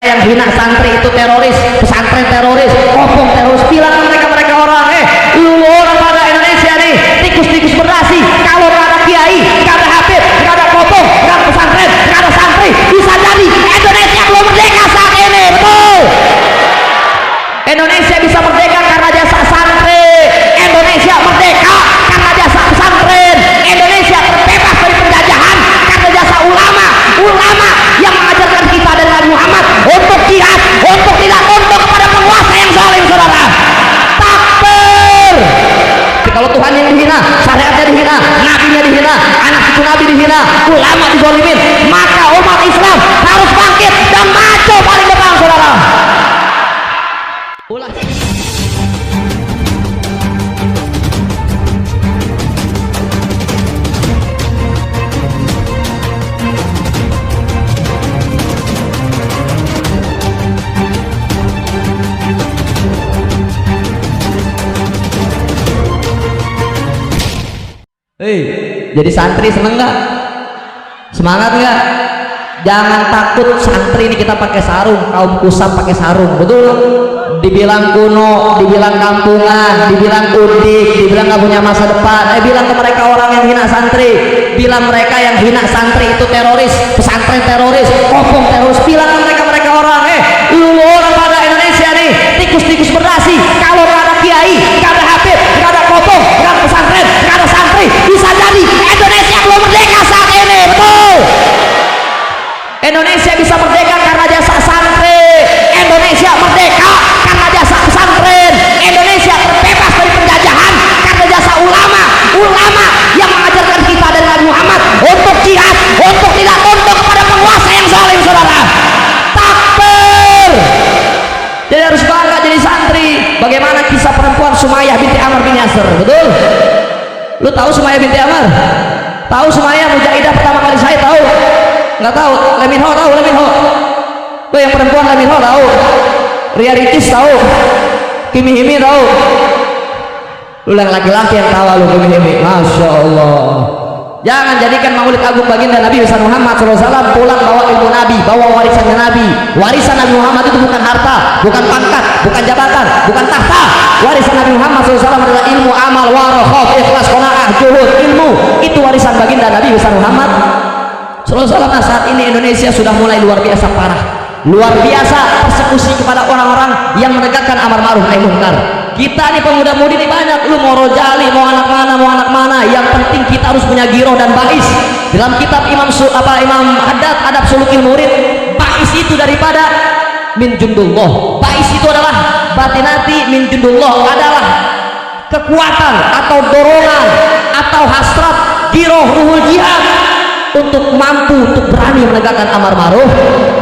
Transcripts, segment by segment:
yang hina santri itu teroris, pesantren teroris, kopong teroris. Bilang mereka orang, lu orang pada Indonesia nih tikus-tikus berdasi. Kalau nggak ada kiai, nggak ada habib, nggak ada kopong, nggak ada pesantren, nggak ada santri, bisa jadi Indonesia belum merdeka saat ini. Betul, Indonesia bisa merdeka karena jasa santri, Indonesia merdeka karena jasa pesantren, Indonesia terbebas dari penjajahan karena jasa ulama yang mengajarkan kita dan Nabi Muhammad untuk jihad, untuk tidak tunduk kepada penguasa yang zalim. Saudara, takbir. Kalau Tuhan yang dihina, syariatnya dihina, nabinya dihina, anak cucu nabi dihina, ulama dizalimin, maka umat Islam harus bangkit dan maju paling depan. Saudara, ulah. Jadi santri seneng nggak? Semangat nggak? Jangan takut, santri ini kita pakai sarung, kaum kusam pakai sarung, betul? Dibilang kuno, dibilang kampungan, dibilang udik, dibilang nggak punya masa depan. Bilang ke mereka orang yang hina santri, bilang mereka yang hina santri itu teroris, pesantren teroris, kopong teroris. Bilang ke mereka orang, lu orang pada Indonesia nih tikus-tikus berdasi. Kalau nggak ada kiai, nggak ada habib, nggak ada kopong, nggak ada pesantren, nggak ada santri, bisa jadi Indonesia belum merdeka saat ini. Betul, Indonesia bisa merdeka karena jasa santri, Indonesia merdeka karena jasa pesantren, Indonesia terbebas dari penjajahan karena jasa ulama yang mengajarkan kita dan Nabi Muhammad untuk jihad, untuk tidak tunduk kepada penguasa yang zalim. Saudara, takbir. Jadi harus bangga jadi santri. Bagaimana kisah perempuan Sumayyah binti Amr bin Yasir? Betul? Lu tahu Sumayyah binti Amr? Tahu Sumayyah mujahidah pertama kali saya tahu? Nggak tahu. Leminho tahu? Leminho tuh yang perempuan, Leminho tahu? Ria Ricis tahu? Kimi Himi tahu? Lu yang laki-laki yang tahu lu Kimi Himi. Masya Allah. Jangan jadikan maulid agung baginda Nabi besar Muhammad SAW pulang bawa ilmu Nabi, bawa warisannya Nabi. Warisan Nabi Muhammad itu bukan harta, bukan pangkat, bukan jabatan, bukan tahta. Warisan Nabi Muhammad SAW adalah ilmu, amal, waroh, ikhlas, qanaah, juhud. Ilmu itu warisan baginda Nabi besar Muhammad SAW. Nah, saat ini Indonesia sudah mulai luar biasa parah, luar biasa persekusi kepada orang-orang yang menegakkan amar ma'ruf nahi munkar. Kita nih pemuda-mudi nih banyak, lu mau rojali, mau anak mana, yang penting kita harus punya giroh dan bais. Dalam kitab Imam Haddad Adab Sulukil Murid, bais itu daripada min jundullah. Bais itu adalah batinati min jundullah, adalah kekuatan atau dorongan atau hasrat giroh ruhul jihad untuk mampu, untuk berani menegakkan amar ma'ruf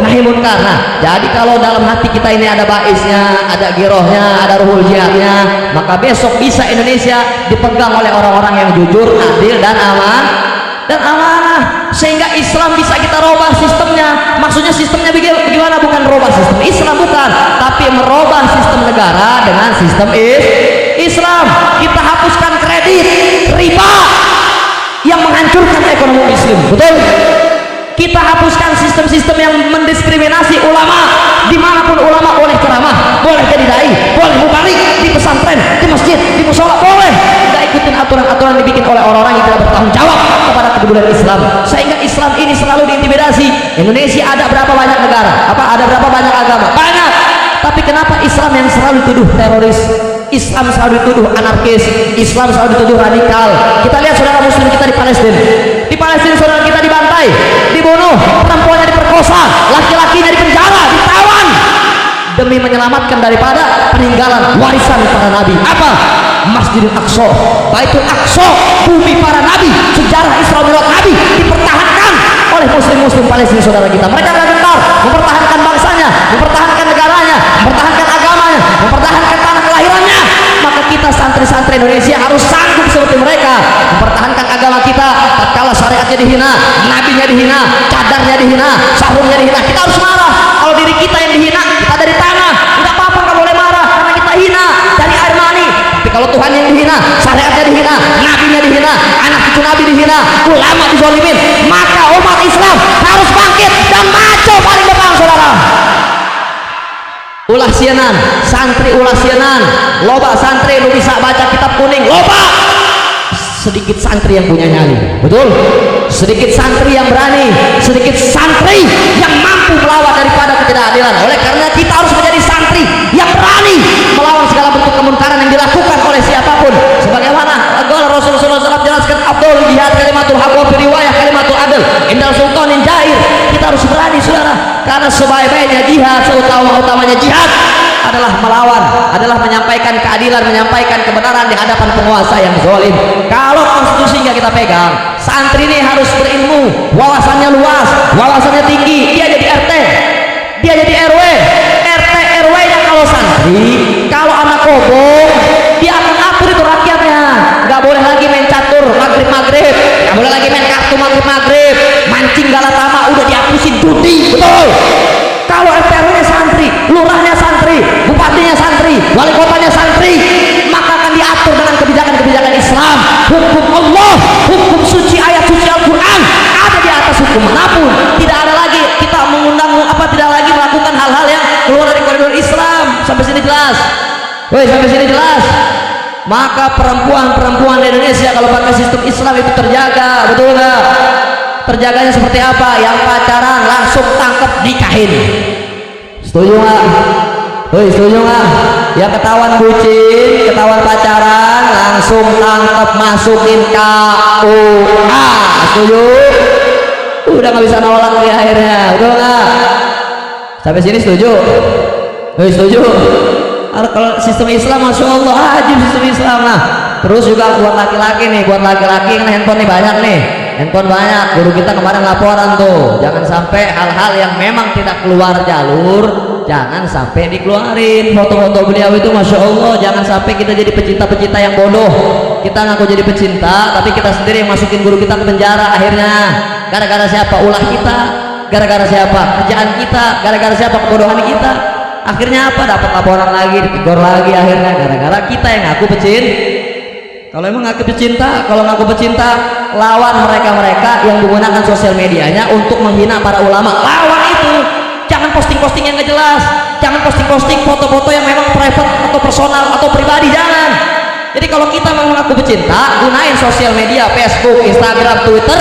nahi munkar. Nah, jadi kalau dalam hati kita ini ada baisnya, ada girohnya, ada ruhul jihadnya, maka besok bisa Indonesia dipegang oleh orang-orang yang jujur, adil dan amanah, sehingga Islam bisa kita robah sistemnya. Maksudnya sistemnya bagaimana? Bukan robah sistem Islam, bukan, tapi merubah sistem negara dengan sistem Islam. Kita hapuskan kredit, riba yang menghancurkan ekonomi muslim. Betul? Kita hapuskan sistem-sistem yang mendiskriminasi ulama. Dimanapun ulama boleh ceramah, boleh jadi dai, boleh mubalik di pesantren, di masjid, di musola, boleh. Tidak ikutin aturan-aturan dibikin oleh orang-orang yang tidak bertanggung jawab kepada kedudukan Islam, sehingga Islam ini selalu diintimidasi. Indonesia ada berapa banyak negara? Ada berapa banyak agama? Banyak. Tapi kenapa Islam yang selalu dituduh teroris? Islam selalu dituduh anarkis, Islam selalu dituduh radikal. Kita lihat saudara muslim kita di Palestina. Di Palestina saudara kita dibantai, dibunuh, perempuannya diperkosa, laki-lakinya dipenjara, ditawan demi menyelamatkan daripada peninggalan warisan para nabi. Apa? Masjidil Aqsa, Baitul Aqsa, bumi para nabi, sejarah Isra Mi'raj nabi dipertahankan oleh muslim-muslim Palestina saudara kita. Mereka tidak gentar mempertahankan bangsanya, mempertahankan negaranya, mempertahankan agamanya, mempertahankan tanah kelahirannya. Maka kita santri-santri Indonesia harus sanggup seperti mereka mempertahankan agama kita. Tatkala syariatnya dihina, nabinya dihina, cadarnya dihina, sarungnya dihina, kita harus marah. Kalau diri kita yang dihina, kita dari tanah, tidak apa-apa, nggak boleh marah karena kita hina dari air mani. Tapi kalau Tuhan yang dihina, syariatnya dihina, nabinya dihina, anak cucu nabi dihina, ulama dizalimin, maka umat Islam harus bangkit dan maju paling depan. Saudara, ulah sianan, santri ulah sianan, loba santri lu bisa baca kitab kuning, loba. Sedikit santri yang punya nyali, betul? Sedikit santri yang berani, sedikit santri yang mampu melawan daripada ketidakadilan. Oleh karena kita harus menjadi santri yang berani melawan segala bentuk kemungkaran yang dilakukan oleh siapapun. Sebagaimana Rasulullah SAW jelaskan, Abdul jihad kalimatul haq wa riwayah kalimatul adl indal sultanin jair. Kita harus berani, saudara, karena sebaik-baiknya jihad, seutama-utamanya jihad adalah melawan, adalah menyampaikan keadilan, menyampaikan kebenaran di hadapan penguasa yang zalim. Kalau konstitusi nggak kita pegang, santri ini harus berilmu, wawasannya luas, wawasannya tinggi. Dia jadi RT, dia jadi RW, RT RW nya kalau santri, kalau anak kobong, dia akan atur itu rakyatnya. Nggak boleh lagi main catur maghrib, nggak boleh lagi main kartu maghrib, mancing galatama udah dihapusin, judi, betul. Kalau RT RW nya santri, lurahnya santri, bupatinya santri, wali kotanya santri, maka akan diatur dengan kebijakan-kebijakan Islam. Hukum Allah, hukum suci, ayat suci Al-Quran ada di atas hukum manapun. Tidak ada lagi kita mengundang tidak lagi melakukan hal-hal yang keluar dari koridor Islam. Sampai sini jelas? Woi, sampai sini jelas? Maka perempuan di Indonesia kalau pakai sistem Islam itu terjaga, betul nggak? Terjaganya seperti apa? Yang pacaran langsung tangkep, nikahin. Setuju nggak? Woi, setuju nggak? Yang ketahuan bucin, ketahuan pacaran, langsung tangkep, masukin KUA. Setuju? Udah nggak bisa nolak di akhirnya, betul nggak? Sampai sini setuju? Woi, setuju? Kalau sistem Islam, masya Allah, ajib sistem Islam. Nah, terus juga buat laki-laki nih, kan handphone nih banyak nih. Handphone banyak, guru kita kemarin laporan tuh, jangan sampai hal-hal yang memang tidak keluar jalur, jangan sampai dikeluarin. Foto-foto beliau itu masya Allah, jangan sampai kita jadi pecinta-pecinta yang bodoh. Kita ngaku jadi pecinta, tapi kita sendiri yang masukin guru kita ke penjara akhirnya. Gara-gara siapa? Ulah kita. Gara-gara siapa? Kerjaan kita. Gara-gara siapa? Kebodohan kita. Akhirnya apa? Dapat laporan lagi, ditegur lagi akhirnya, gara-gara kita yang ngaku pecinta. Kalau emang ngaku pecinta, kalau ngaku pecinta, lawan mereka-mereka yang menggunakan sosial medianya untuk menghina para ulama. Lawan itu. Jangan posting-posting yang nggak jelas, jangan posting-posting foto-foto yang memang private atau personal atau pribadi, jangan. Jadi kalau kita mau mengaku pecinta, gunain sosial media, Facebook, Instagram, Twitter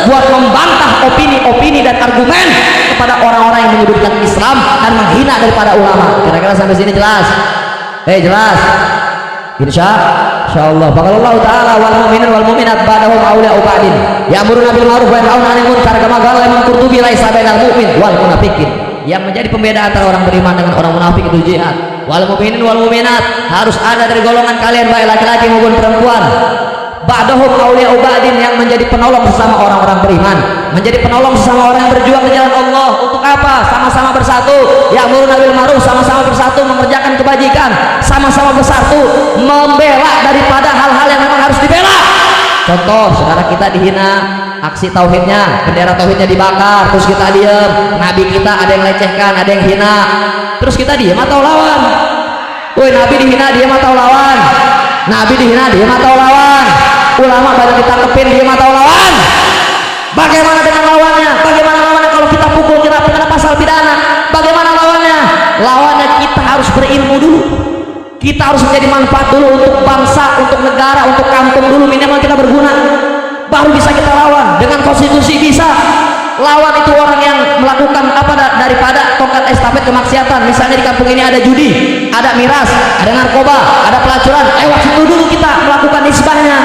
buat membantah opini-opini dan argumen kepada orang-orang yang menyudutkan Islam dan menghina daripada ulama. Kira-kira sampai sini jelas? Jelas? Insya Allah. Baqalallahu ta'ala wal mu'minin wal mu'minat ba'dahum awliya'u ba'din. Ya'muruna bil ma'ruf wa yanhauna 'anil munkar kama qala Imam Qurtubi laisa bainal mu'min wal munafiqin. Yang menjadi pembeda antara orang beriman dengan orang munafik itu jihad. Wal mu'minin wal mu'minat, harus ada dari golongan kalian baik laki-laki maupun perempuan. Ba'dahum awliya'u ba'din, yang menjadi penolong sesama orang-orang beriman, menjadi penolong sesama orang yang berjuang di jalan Allah. Untuk apa? Sama-sama bersatu. Ya'muruna bil ma'ruf, sama-sama bersatu mengerjakan kebajikan, sama-sama bersatu membela daripada hal-hal yang memang harus dibela. Contoh, saudara kita dihina, aksi tauhidnya, bendera tauhidnya dibakar, terus kita diam. Nabi kita ada yang lecehkan, ada yang hina, terus kita diam atau lawan? Woi, Nabi dihina, diam atau lawan? Nabi dihina, diam atau lawan? Ulama banyak ditangkepin, diam atau lawan? Bagaimana dengan lawannya? Bagaimana lawannya kalau kita pukul, kita kena pasal pidana? Bagaimana lawannya? Lawannya kita harus berilmu dulu. Kita harus menjadi manfaat dulu untuk bangsa, untuk negara, untuk kampung dulu, minimal kita berguna. Baru bisa kita lawan. Dengan konstitusi bisa. Lawan itu orang yang melakukan daripada tongkat estafet kemaksiatan. Misalnya di kampung ini ada judi, ada miras, ada narkoba, ada pelacuran. Lewat situ dulu kita melakukan isbahnya.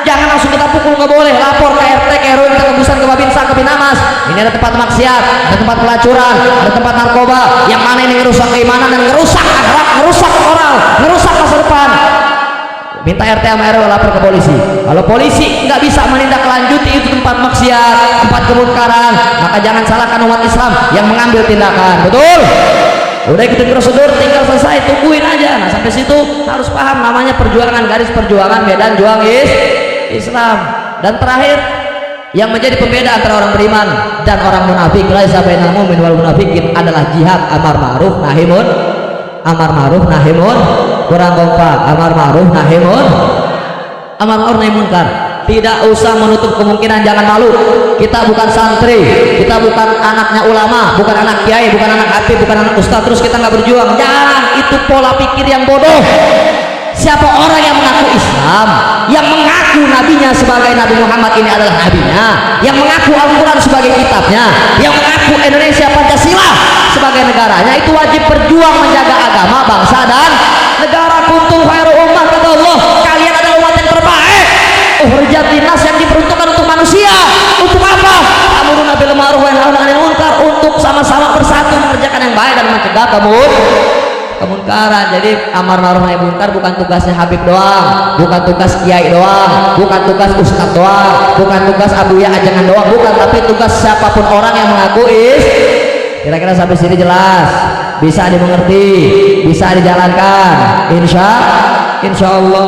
Jangan langsung kita pukul, nggak boleh. Lapor ke RT, ke RW, ke Kebusan, ke Babinsa, ke Binamas. Ini ada tempat maksiat, ada tempat pelacuran, ada tempat narkoba. Yang mana ini ngerusak keimanan dan ngerusak akhlak, ngerusak moral, ngerusak masa depan. Minta RT sama RW lapor ke polisi. Kalau polisi nggak bisa menindaklanjuti itu tempat maksiat, tempat kemungkaran, maka jangan salahkan umat Islam yang mengambil tindakan. Betul? Udah ikutin prosedur, tinggal selesai, tungguin aja. Nah, sampai situ harus paham namanya perjuangan, garis perjuangan, medan juang Islam. Dan terakhir, yang menjadi pembeda antara orang beriman dan orang munafik, laisa bainal mu'min wal munafiqin, adalah jihad amar ma'ruf nahi kurang kompak, amar ma'ruf nahi munkar. Tidak usah menutup kemungkinan, jangan malu kita bukan santri, kita bukan anaknya ulama, bukan anak kiai, bukan anak habib, bukan anak ustaz, terus kita nggak berjuang. Jangan, itu pola pikir yang bodoh. Siapa orang yang mengaku Islam, yang mengaku nabinya sebagai Nabi Muhammad ini adalah nabinya, yang mengaku Al-Quran sebagai kitabnya, yang mengaku Indonesia Pancasila sebagai negaranya, itu wajib berjuang menjaga agama, bangsa dan negara. Kuntum khairu ummah, kata Allah, kalian adalah umat yang terbaik. Ukhrijat linnas, yang diperuntukkan untuk manusia. Untuk apa? Amruna bil ma'ruf wa nahyuna 'anil munkar, untuk sama-sama bersatu mengerjakan yang baik dan mencegah kemunkaran. Jadi amar ma'ruf nahi munkar bukan tugasnya Habib doang, bukan tugas kiai doang, bukan tugas ustaz doang, bukan tugas abuya ajangan doang, bukan, tapi tugas siapapun orang yang mengaku Kira-kira sampai sini jelas, bisa dimengerti, bisa dijalankan, insya Allah.